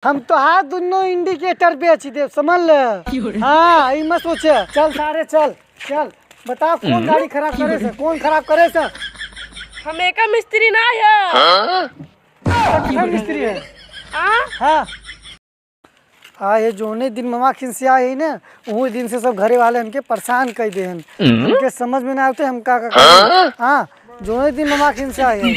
हम तो हाथ दोनों इंडिकेटर बेच दे समझ ल। हाँ ई मत सोचे। चल सारे चल चल बताओ कौन गाड़ी खराब करे से, कौन खराब करे से? हम एक मिस्त्री ना है। अच्छा मिस्त्री है। हाँ हाँ ये जोने दिन ममा खिन से आए ना वही दिन से सब घरे वाले हमके परेशान कर दे हमके समझ में ना आते हम का हाँ जोने दिन ममा खिन से आए हम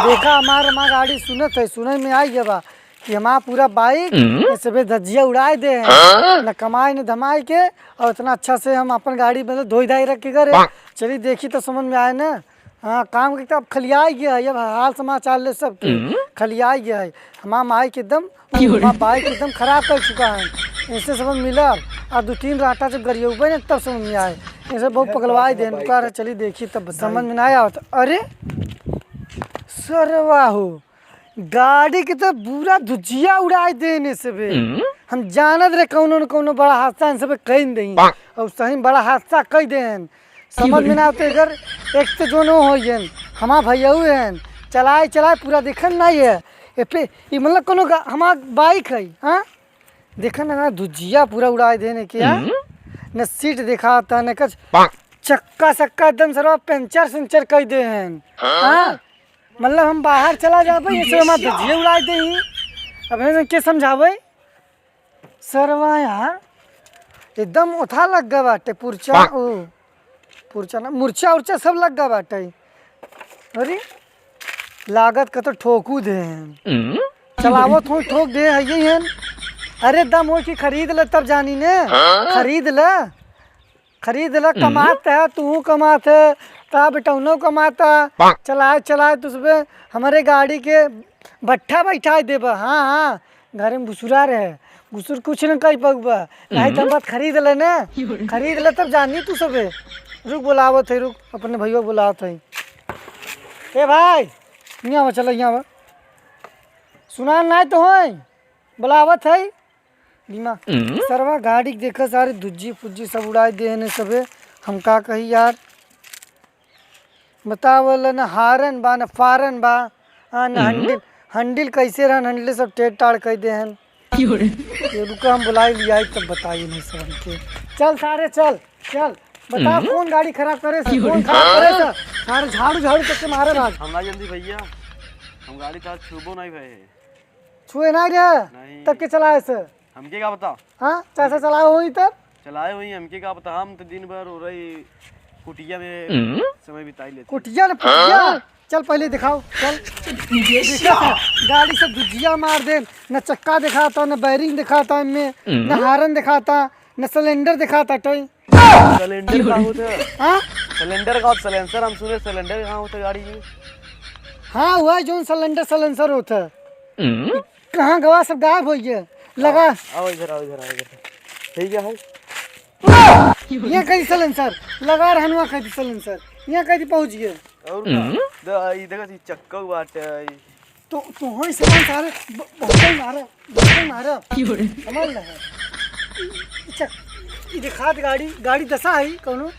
देखा हमारा गाड़ी सुनत है सुने में आई बा कि हमारा पूरा बाइक सब धज्जिया उड़ाए दे हैं न कमाए न धमाए के और इतना अच्छा से हम अपन गाड़ी मतलब धोई धाई रख के करे चलिए देखी तो समझ में आए ना। हाँ काम के अब खलिया गया है अब हाल समाचार ले सब खलिया गया है हमारा माई के एकदम बाइक एकदम खराब कर चुका है ऐसे समझ मिला और 2-3 राटा जब गरियोबे ने तब समझ में आए ऐसे बहुत पकड़वाए दे चलिए देखिए तब समझ में ना आया। अरे सरवा हो गाड़ी के तो पूरा धुजिया उड़ाए देने से बे हम जानत रहे कौनो न कौनो बड़ा हादसा इन सब कह दे और सही बड़ा हादसा कह दे समझ में ना आते अगर एक तो जो नो हो हमार भैया हैं चलाए चलाए पूरा देखन नहीं है ये पे ये मतलब कोनो हमार बाइक है। हाँ देखन ना धुजिया पूरा उड़ाए देने के न सीट दिखाता न कुछ चक्का चक्का एकदम सर्व पंचर संचर कह दे हैं। हाँ मतलब हम बाहर चला जाबे ये हमार धजिया उड़ा दे ही अब हमें के समझावे सरवा यार एकदम उठा लग गया बाटे पुरचा ओ पुरचा ना मुरचा उर्चा सब लग गया बाटे। अरे लागत का तो ठोकू दे चलावो थो ठोक दे है यही है। अरे दम हो कि खरीद ले तब जानी ने खरीद ले कमाते है तू कमाते ता बेटौनो कमाता चलाए चलाए तुझे हमारे गाड़ी के भट्ठा बैठा देबा। हाँ हाँ घर में घुसुरा रहे घुसुर कुछ न कर पगबा नहीं तो बात खरीद ले ना खरीद ले तब जानी तू सबे रुक बुलावत है रुक अपने भैया बुलावत है। ए भाई यहाँ चलो यहाँ सुना नहीं तो है बुलावत है बीमा सरवा गाड़ी देखा सारे धुज्जी फुज्जी सब उड़ाए दे सबे हम का कही यार बतावल न हारन बा न फारन बा न हंडिल कैसे रहन हंडिल सब टेट टाड़ कह दे हैं ये रुका हम बुलाई लिया तब बताइए नहीं सब हमके। चल सारे चल चल बताओ कौन गाड़ी खराब करे से, कौन खराब करे से? सारे झाड़ू झाड़ू करके मारे भाग हम ना जल्दी भैया हम गाड़ी का छुबो नहीं भए छुए नहीं रे तब के चलाए से हमके क्या बता। हाँ कैसे चलाए हुई तब चलाए हुई हमके क्या बता हम तो दिन भर हो रही कुटिया में समय बिताई लेते कुटिया न पुटिया चल पहले दिखाओ चल गाड़ी सब धुजिया मार दे न चक्का दिखाता न बैरिंग दिखाता इनमें न हारन दिखाता न सिलेंडर दिखाता टोई सिलेंडर कहाँ होता हाँ सिलेंडर का सिलेंसर हम सुने सिलेंडर कहाँ होता गाड़ी में। हाँ हुआ जो सिलेंडर होता कहाँ गवा सब गायब हो गया लगा आओ इधर आओ इधर आओ इधर ठीक है ये कहीं सिलेंसर लगा रहनुआ कहीं सिलेंसर यहाँ कहीं पहुँच गए और इधर का चक्का बाटे तो हो सारे बहुत मारा समझ रहे दिखात गाड़ी दशा है कौनो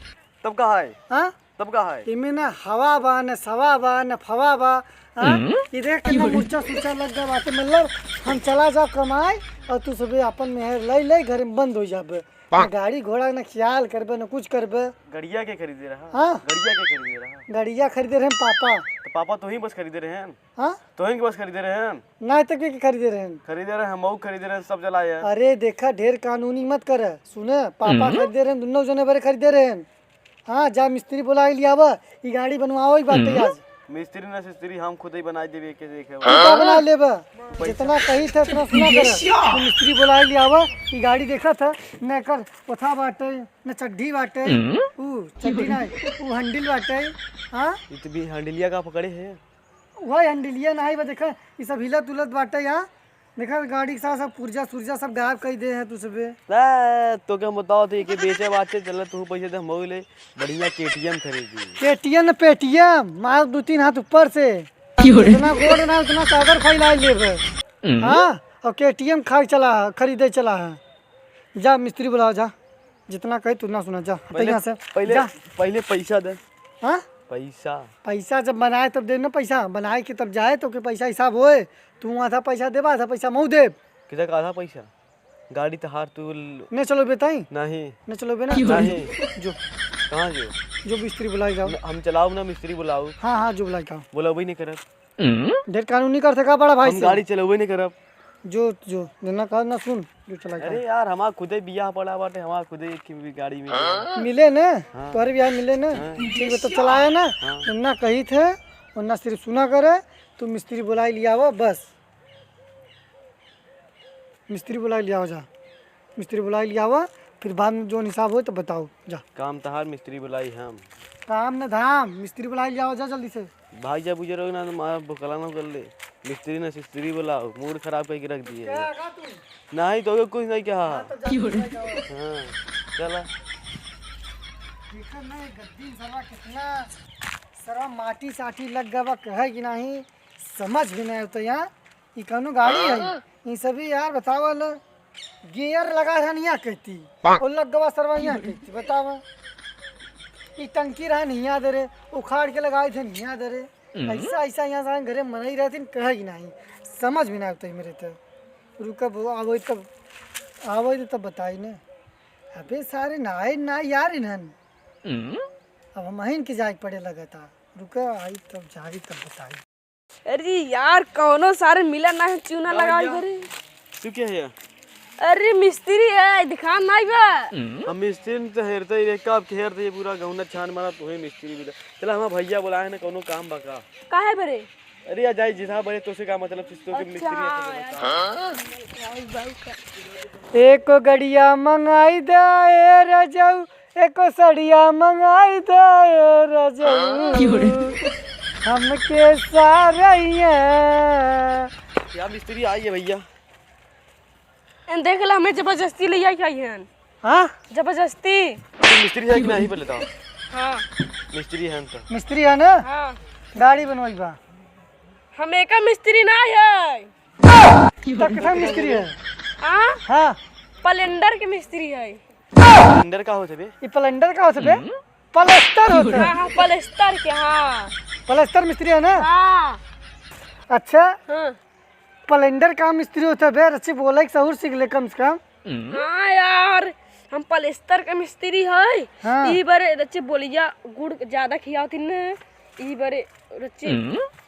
तब कहाँ है। हाँ तब कहाँ है इनमें न हवा बा न सवा बा न फवा बा। हाँ इधर के मुर्चा सुर्चा लग गया बात मतलब हम चला जा कमाए और तू सब अपन मेहर ले घर में बंद हो जाबे गाड़ी घोड़ा न ख्याल करबे न कुछ करबे। गड़िया के खरीदे रहा। हाँ गड़िया के खरीदे रहा गड़िया खरीदे रहे पापा तो पापा तो ही बस खरीदे रहे हैं। हाँ तो ही बस खरीदे रहे हैं नहीं तक के खरीदे रहे हम खरीदे रहे सब जलाए हैं। अरे देखा ढेर कानूनी मत कर सुने पापा खरीदे रहे दोनों जने बड़े खरीदे रहे। हाँ जा मिस्त्री बुला लिया ये गाड़ी बनवाओ ही बात आज मिस्त्री ना मिस्त्री हम खुद ही बनाए देवे के देखे बना लेबा जितना कही था उतना सुना कर मिस्त्री बुला लिया ये गाड़ी देखा था न कर पथा बाटे न चड्ढी बाटे चड्ढी नहीं वो हंडिल बाटे। हाँ ये तो भी हंडिलिया का पकड़े है वही हंडिलिया नहीं बा देखा ये सब हिलत उलत बाटे यहाँ देखा गाड़ी के साथ सब पुर्जा सुरजा सब गायब कर दे हैं तू सबे तो क्या बताओ तो के बेचे बाचे चल तू पैसे दे हम ले बढ़िया केटीएम खरीदी केटीएम पेटीएम मार 2-3 हाथ ऊपर से इतना गोड़ ना उतना चादर फैला लेबे। हाँ और केटीएम खरीदे चला है जा मिस्त्री बुलाओ जा जितना कही उतना सुना जा यहाँ से पहले पैसा दे। हाँ पैसा जब बनाए तब दे ना पैसा बनाए के तब जाए तो के पैसा हिसाब होए तू आधा पैसा देबा आधा पैसा मऊ दे किधर का आधा पैसा गाड़ी तो हार तू नहीं चलो बेताई नहीं नहीं चलो बे ना नहीं जो कहाँ जो जो मिस्त्री बुलाई जाओ हम चलाओ ना मिस्त्री बुलाओ हाँ हाँ जो बुलाई जाओ बोला वही नहीं करब ढेर कानूनी करते का बड़ा भाई हम से गाड़ी चलावे नहीं करब जो जो जितना कहा ना सुन जो चला अरे यार हमारा खुदे बियाह पड़ा बाटे हमारा खुदे एक ही गाड़ी में मिले ना तुम्हारे भी मिले ना ठीक है तो चलाया ना ना कही थे और ना सिर्फ सुना करे तू मिस्त्री बुलाई लिया हो बस मिस्त्री बुलाई लिया हो जा मिस्त्री बुलाई लिया हुआ फिर बाद में जो हिसाब हो तो बताओ जा काम तहार मिस्त्री बुलाई हम काम न धाम मिस्त्री बुलाई लिया हो जा जल्दी से भाई जब बुझे रहो ना तो मारा बुकला ना कर ले मिस्त्री ना मिस्त्री बुलाओ मूड खराब करके रख दिए नहीं तो कुछ नहीं कहा हाँ चला गद्दी सवा कितना सरा माटी साटी लग गवा कहे कि नहीं समझ भी नहीं होता यहाँ ये कौनो गाड़ी है ये सभी यार बताओ ल गियर लगा था यहाँ कहती और लग गवा सरवा यहाँ कहती बताओ ये टंकी रहा नहीं याद रे उखाड़ के लगाए थे नहीं याद रे ऐसा ऐसा यहाँ से घरे मना ही रहती कहे कि नहीं समझ भी नहीं होता मेरे तो रुका आवो तब बताई ने अबे सारे नाए ना यार इन्हन अब हम अहिन के जाए पड़े लगा था रुका आई तब जाई तब बताई अरे यार कौनो सारे मिला ना है चूना लगाई करे तू क्या है अरे मिस्त्री है दिखा नहीं बा हम मिस्त्री तो हेरते ही कब हेरते ये पूरा गौना छान मारा तो ही मिस्त्री भी चला हमारा भैया बुलाए ना कोनो काम बका काहे बरे अरे यार जाई जिधा बड़े तो से का मतलब तो मिस्त्री एक गड़िया मंगाई दे रजऊ एक सड़िया मंगाई दे रजऊ हमके सारैया क्या मिस्त्री आई है भैया देख ला हमें जबरदस्ती ले आई है हाँ जबरदस्ती तो मिस्त्री है कि नहीं पहले बताओ हाँ मिस्त्री है तो मिस्त्री है ना हाँ गाड़ी बनवाई बा हमें का मिस्त्री ना है कितना मिस्त्री है हाँ हाँ प्लेंडर के मिस्त्री है अंदर का होते बे ये प्लेंडर का होता है प्लास्टर होता है हाँ प्लेस्टर के हाँ प्लास्टर मिस्त्री है ना हाँ अच्छा हाँ प्लेंडर का मिस्त्री होता है अच्छी बोला कि सहूर सीख ले कम से कम हाँ यार हम प्लेस्टर का मिस्त्री है हाँ। ई बारे रच्चे बोलिया गुड़ ज्यादा खियाती न ई बारे रच्चे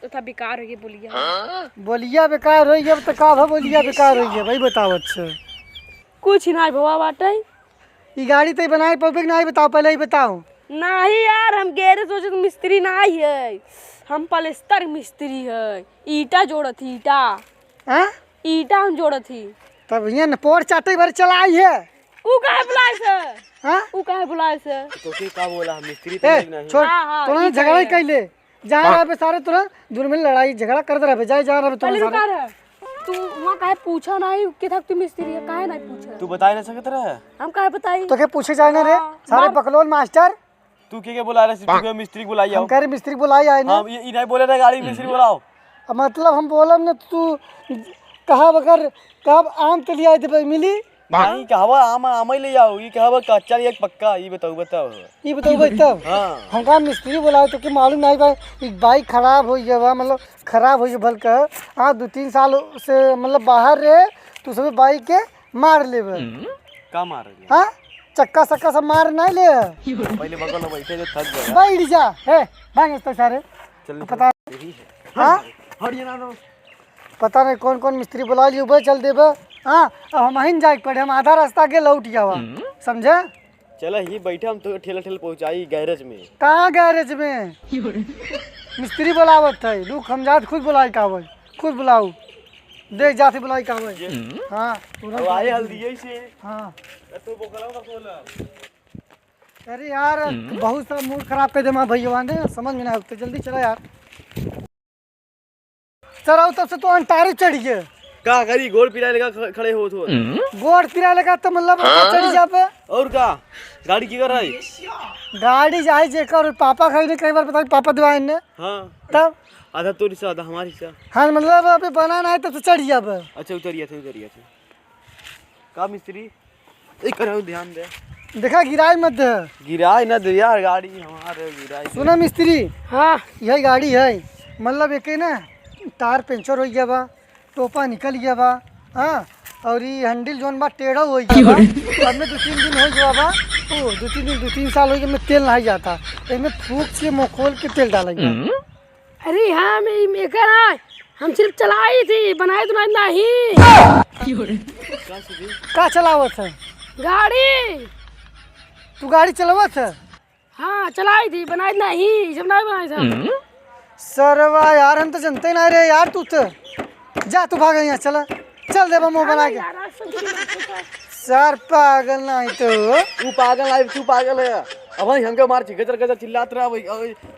तो था बेकार हो गई बोलिया बोलिया बेकार हो गया तो का बोलिया बेकार हो गया भाई बताओ अच्छा कुछ नहीं भवा बाटे ये गाड़ी तो बनाई पब्लिक नहीं बताओ पहले ही बताओ नहीं यार हम गैरे सोचे तो मिस्त्री नहीं है हम प्लेस्टर मिस्त्री है ईटा जोड़त थी ईटा हाँ ईटा हम जोड़त थी तब यहाँ न पोर चाटे भर चलाई है ऊ काहे बुलाए से हाँ ऊ काहे बुलाए से तो के का बोला हम मिस्त्री तो ए नहीं छोड़ हाँ, हाँ, तुरंत ये झगड़ा ही तो है। कैले जहाँ रहे सारे तुरंत दूर में लड़ाई झगड़ा करते रहे जाए जहाँ रहे पहले तुरंत रुका सारे रहा तू वहाँ काहे पूछा नहीं कि था तू मिस्त्री है काहे नहीं पूछा तू बता नहीं सकत रहा हम काहे बताई तो क्या पूछे जाए ना रे सारे पकलोल मास्टर तू के बोला रहा तू के मिस्त्री बुलाई आओ हम कह रहे मिस्त्री बुलाई आए ना हम ये नहीं बोले रहे गाड़ी मिस्त्री बुलाओ अब मतलब हम बोलब ना तू कहा बकर कब आम तो लिया थे मिली नहीं कहवा आम आम ही ले आओ ये कहवा कच्चा एक पक्का ये बताओ ये बताओ भाई तब हाँ हम कहा मिस्त्री बुलाओ तो कि मालूम नहीं भाई एक बाइक खराब हो गया बा मतलब खराब हो गया भल कर हाँ 2-3 साल से मतलब बाहर रहे तो सब बाइक के मार ले का मार रही हाँ चक्का सक्का सब मार नहीं ले पहले बगल में बैठे जो थक गया बैठ जा है भाग तो सारे चल पता हाँ हरियाणा नो पता नहीं कौन कौन मिस्त्री बुला लियो बे चल देबे हाँ अब हम अहिन जाए पड़े हम आधा रास्ता के लौट जावा समझे चला ही बैठे हम तो ठेला पहुंचाई गैरेज में कहाँ गैरेज में मिस्त्री बुलावत है रुक हम जात खुद बुलाई कावल खुद बुलाऊ देख जाते बुलाई कावल हाँ अब आए हल्दी से हाँ तो बोकलाओ का बोला अरे यार बहुत सा मूड खराब कर दे माँ भैया ने समझ में नहीं आता जल्दी चला यार चलाओ तब से तो अंटारे चढ़ गए का करी गोल पिराए लगा खड़े हो तो गोड़ तिरा लगा तो मतलब चढ़ जा पे और का गाड़ी की कर रही गाड़ी जाए जेकर पापा खाई ने कई बार बता पापा दिवाए ने हाँ तब आधा तो रिश्ता आधा हमारी रिश्ता हाँ मतलब अभी बना नहीं तो चढ़ जा पे अच्छा उतरिया थे का मिस्त्री एक करो ध्यान दे देखा गिराई मत दे गिराई ना दे यार गाड़ी हमारे गिराई सुना मिस्त्री हाँ यही गाड़ी है मतलब एक ना टायर पंचर हो गया बा टोपा निकल गया बा हाँ और ये हैंडल जोन बा टेढ़ा हो गया अब में 2-3 दिन हो गया बा ओ 2-3 साल हो गए में तेल नहीं जाता इसमें फूक से मोखोल के तेल डालेंगे। अरे हाँ मैं मेकर है, हम सिर्फ चलाई थी, बनाए तो नहीं। का चलावत है गाड़ी? तू गाड़ी चलावत है? हाँ चलाई थी, बनाई नहीं, सब नहीं बनाई था। सरवा यार हम तो जनते नहीं रहे यार तू तो जा तू भाग यहाँ चला चल दे मुँह बना के सर पागल नहीं तो तू पागल है, तू पागल है। अब भाई हमके मार गजर गजर चिल्लात रहा भाई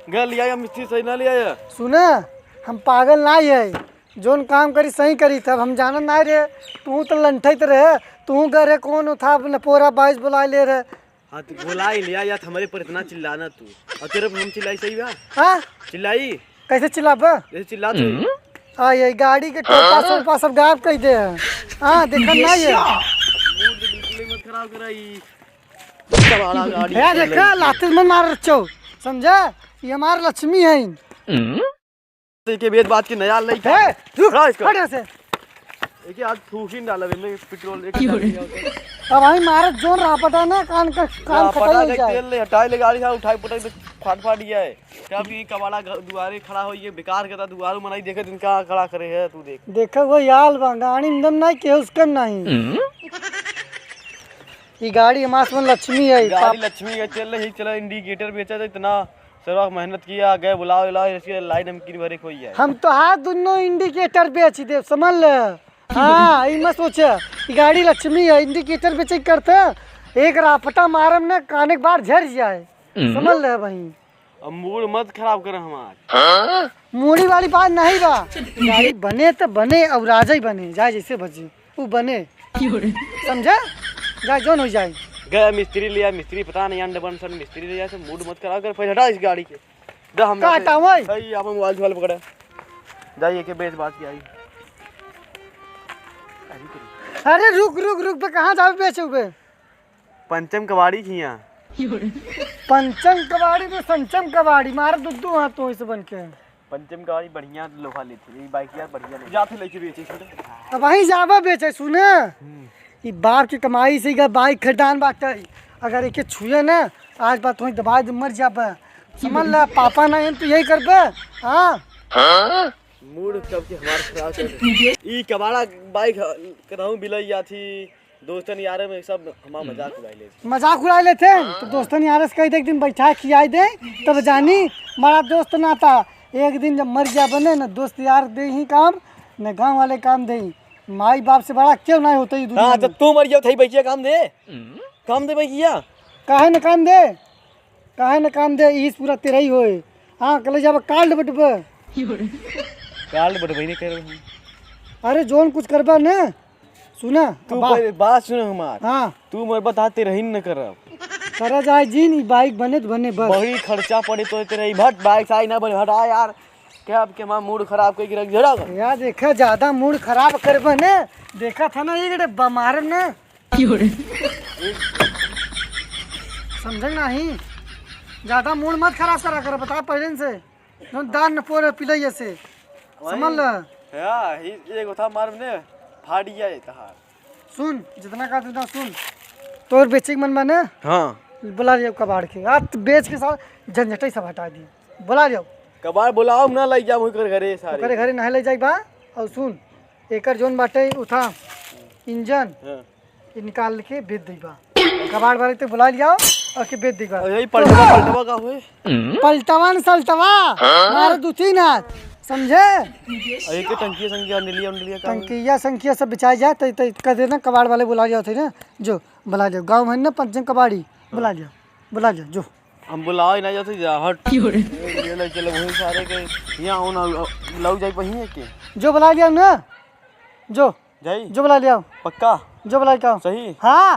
घर लिया या मिस्त्री सही ना लिया। सुना हम पागल नहीं है जोन काम करी सही करी तब हम जानत नहीं रहे तू तो लंठत रहे तू घरे कौन उठा अपने पोरा 22 बुला ले रहे। हाँ तो बुला ही लिया या हमारे पर इतना चिल्लाना तू और तेरे हम चिल्लाई सही बा हाँ चिल्लाई कैसे चिल्लाब जैसे चिल्ला हाँ ये गाड़ी के टोपा सोपा सब गायब कर दे हाँ देखा नहीं है मत खराब कराई कबाड़ा गाड़ी है देखा लाते में मार रचो समझा ये हमारा लक्ष्मी है के बेद बात की नया नहीं है रुक हाँ, इसको। हट यहाँ से देखिए आज फूकिन डाला में पेट्रोल एक अब हमें मारे जोन रापटा ना कान पटा खटाई के जाए तेल ले हटाई ले गाड़ी था उठाई पटाई फाट फाट गया है क्या भी कबाड़ा दुआरे खड़ा हो ये बेकार करता दुआरू मनाई देखे दिन का खड़ा करे है तू देख देखो वो याल बा गाड़ी में दम नहीं के उसका नहीं ये गाड़ी हमारे में लक्ष्मी है गाड़ी लक्ष्मी का चल रही चला इंडिकेटर बेचा था इतना सरवा मेहनत किया गए बुलाओ इसकी लाइन नमकीन भरे खोई है हम तो हाथ दोनों इंडिकेटर बेच दे समझ ले हाँ ये मत सोच गाड़ी लक्ष्मी है इंडिकेटर बेच करते एक रापटा मारम ना काने के बार झड़ जाए समझ ले भाई। अब मूड मत खराब कर हमार मूड़ी वाली बात नहीं बा गाड़ी बने तो बने और राजा ही बने जाए जैसे बजे वो बने समझा जाए जोन हो जाए गया मिस्त्री लिया मिस्त्री पता नहीं अंडे बन सन मिस्त्री लिया से मूड मत खराब कर फिर हटा इस गाड़ी के दा हम काटा वही सही आप मोबाइल पकड़ा जाइए के बेच बात की आई अरे रुक रुक रुक पे कहाँ जावे बेचोगे पंचम कबाड़ी खिया पंचम कबाड़ी में संचम कबाड़ी मार दुद्दू हाथ तो इसे बन के पंचम कबाड़ी बढ़िया लोहा लेती ये बाइक यार बढ़िया नहीं जाते लेके बेचे छोटे अब वहीं जावा बेचे सुने ये बाप की कमाई से का बाइक खटान बाटे अगर एक छुए ना आज बात वहीं दबाई दे मर जाबे समझ ला पापा ना तो यही करबे हाँ मूड कब के हमार खराब कर ई कबाड़ा बाइक कराऊं बिलैया थी दोस्तन यार में सब हमारा मजाक उड़ाई ले मजाक उड़ा लेते तो दोस्तन यार से कही दे एक दिन बैठा खियाई दे तब जानी हमारा दोस्त ना था एक दिन जब मर जा बने ना दोस्त यार दे ही काम न गाँव वाले काम दे माई बाप से बड़ा क्यों नहीं होता ये हाँ दुनिया तो तू मर गया थई बैठिया काम दे भैया काहे न काम दे इस पूरा तेरा ही होए हाँ कल जब काल बटबे काल बड़ बहिनी कर रही अरे जोन कुछ करबा न सुना तू बात सुन हमार हाँ तू मोर बताते रही न करब करा जाए जी नहीं बाइक बने तो बने बस बड़ी खर्चा पड़े तो तेरे ही भट बाइक साई ना बने हटा यार क्या अब के मां मूड खराब करके रख जड़ा यार देखा ज्यादा मूड खराब करबे न देखा था ना ये डब्बा मारम न समझ नहीं ज्यादा मूड मत खराब करा कर बता पहले से दान न पोरे पिलैया से समझ ल हां एक उठा मार ने फाड़ गया ये तहार सुन जितना का देता सुन तोर बेचे मन माने हां बुला लियो कबाड़ के आप बेच के साथ झंझट सब हटा दी बुला लियो कबाड़ बुलाओ ना लई जा मुकर घरे सारे ओकरे घरे नहा ले जाई बा और सुन एकर जोन बाटे उठा इंजन हां ये निकाल के बेच दी बा कबाड़ वाले ते बुला लिया और के बेच दी बा यही पलटवा का हुए पलटवा न सलटवा मारे दू तीन हाथ समझे एक टंकी संख्या अंडलिया का टंकिया संख्या सब बिछाई जाए तो कर देना कबाड़ वाले बुला लिया थे ना जो बुला लिया गाँव में ना पंचम कबाड़ी बुला लिया जो हम बुलाओ ही ना जाते जा हट ये ले चलो वही सारे के यहां आना लग जाई पहिए के जो बुला लिया ना जो जाई जो बुला लिया पक्का जो बुला लिया सही हाँ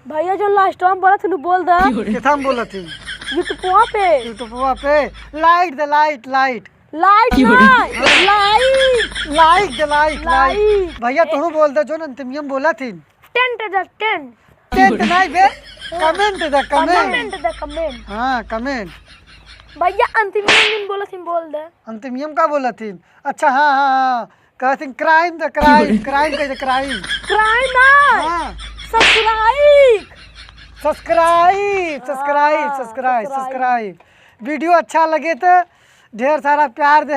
भैया जो लास्ट टाइम बोला था बोल दे कितना बोला थी यूट्यूब पे लाइट दे लाइट लाइट लाइट लाइट भैया तू बोल दे जो अंतिम बोला थी टेंट नहीं बे कमेंट दे कमेंट हाँ कमेंट भैया अंतिम बोला थी बोल दे अंतिम का बोला थी अच्छा हाँ कहते क्राइम द क्राइम क्राइम कहते क्राइम। क्राइम ना, हाँ subscribe. Subscribe subscribe subscribe subscribe. Video अच्छा लगे तो ढेर सारा प्यार दे।